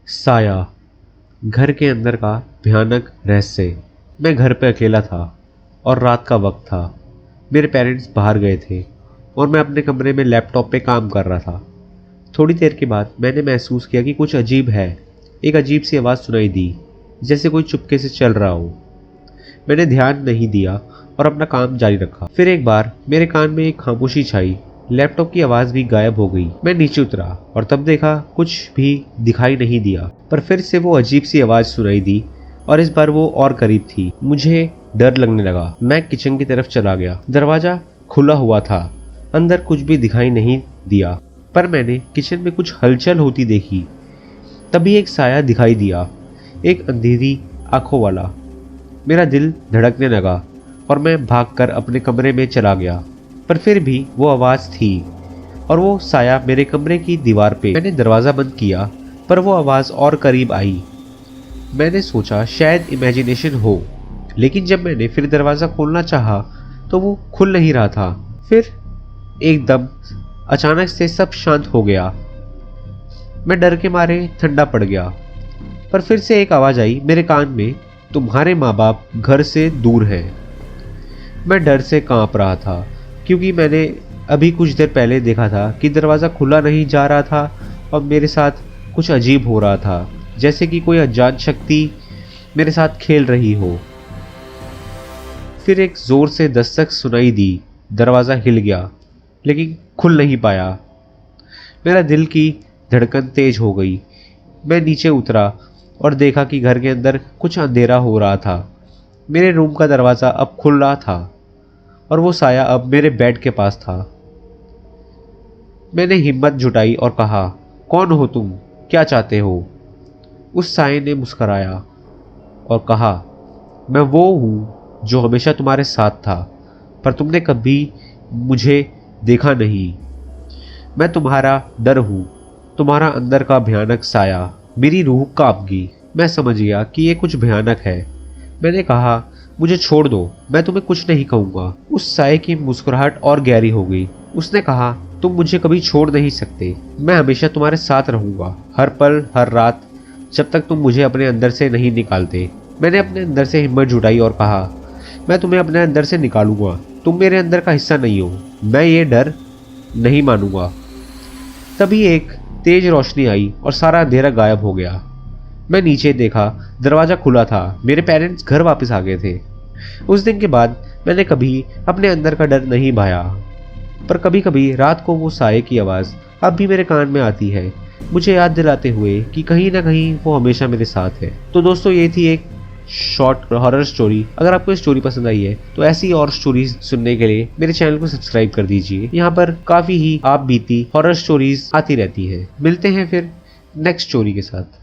साया, घर के अंदर का भयानक रहस्य। मैं घर पे अकेला था और रात का वक्त था। मेरे पेरेंट्स बाहर गए थे और मैं अपने कमरे में लैपटॉप पे काम कर रहा था। थोड़ी देर के बाद मैंने महसूस किया कि कुछ अजीब है। एक अजीब सी आवाज़ सुनाई दी, जैसे कोई चुपके से चल रहा हो। मैंने ध्यान नहीं दिया और अपना काम जारी रखा। फिर एक बार मेरे कान में एक खामोशी छाई, लैपटॉप की आवाज़ भी गायब हो गई। मैं नीचे उतरा और तब देखा कुछ भी दिखाई नहीं दिया, पर फिर से वो अजीब सी आवाज़ सुनाई दी और इस बार वो और करीब थी। मुझे डर लगने लगा। मैं किचन की तरफ चला गया। दरवाज़ा खुला हुआ था, अंदर कुछ भी दिखाई नहीं दिया, पर मैंने किचन में कुछ हलचल होती देखी। तभी एक साया दिखाई दिया, एक अंधेरी आंखों वाला। मेरा दिल धड़कने लगा और मैं भागकर अपने कमरे में चला गया, पर फिर भी वो आवाज़ थी और वो साया मेरे कमरे की दीवार पे। मैंने दरवाज़ा बंद किया, पर वो आवाज़ और करीब आई। मैंने सोचा शायद इमेजिनेशन हो, लेकिन जब मैंने फिर दरवाज़ा खोलना चाहा तो वो खुल नहीं रहा था। फिर एकदम अचानक से सब शांत हो गया। मैं डर के मारे ठंडा पड़ गया, पर फिर से एक आवाज़ आई मेरे कान में, तुम्हारे माँ बाप घर से दूर हैं। मैं डर से कांप रहा था, क्योंकि मैंने अभी कुछ देर पहले देखा था कि दरवाज़ा खुला नहीं जा रहा था और मेरे साथ कुछ अजीब हो रहा था, जैसे कि कोई अज्ञात शक्ति मेरे साथ खेल रही हो। फिर एक ज़ोर से दस्तक सुनाई दी। दरवाज़ा हिल गया, लेकिन खुल नहीं पाया। मेरा दिल की धड़कन तेज हो गई। मैं नीचे उतरा और देखा कि घर के अंदर कुछ अंधेरा हो रहा था। मेरे रूम का दरवाज़ा अब खुल रहा था और वो साया अब मेरे बेड के पास था। मैंने हिम्मत जुटाई और कहा, कौन हो तुम, क्या चाहते हो? उस साये ने मुस्कराया और कहा, मैं वो हूँ जो हमेशा तुम्हारे साथ था, पर तुमने कभी मुझे देखा नहीं। मैं तुम्हारा डर हूँ, तुम्हारा अंदर का भयानक साया। मेरी रूह कांप गई। मैं समझ गया कि ये कुछ भयानक है। मैंने कहा, मुझे छोड़ दो, मैं तुम्हें कुछ नहीं कहूँगा। उस साये की मुस्कुराहट और गहरी हो गई। उसने कहा, तुम मुझे कभी छोड़ नहीं सकते। मैं हमेशा तुम्हारे साथ रहूँगा, हर पल हर रात, जब तक तुम मुझे अपने अंदर से नहीं निकालते। मैंने अपने अंदर से हिम्मत जुटाई और कहा, मैं तुम्हें अपने अंदर से निकालूंगा। तुम मेरे अंदर का हिस्सा नहीं हो। मैं ये डर नहीं मानूंगा। तभी एक तेज रोशनी आई और सारा अंधेरा गायब हो गया। मैं नीचे देखा, दरवाज़ा खुला था। मेरे पेरेंट्स घर वापस आ गए थे। उस दिन के बाद मैंने कभी अपने अंदर का डर नहीं भाया, पर कभी कभी रात को वो साये की आवाज़ अब भी मेरे कान में आती है, मुझे याद दिलाते हुए कि कहीं ना कहीं वो हमेशा मेरे साथ है। तो दोस्तों, ये थी एक शॉर्ट हॉरर स्टोरी। अगर आपको ये स्टोरी पसंद आई है तो ऐसी और स्टोरीज सुनने के लिए मेरे चैनल को सब्सक्राइब कर दीजिए। यहाँ पर काफ़ी ही आप बीती हॉरर स्टोरीज आती रहती है। मिलते हैं फिर नेक्स्ट स्टोरी के साथ।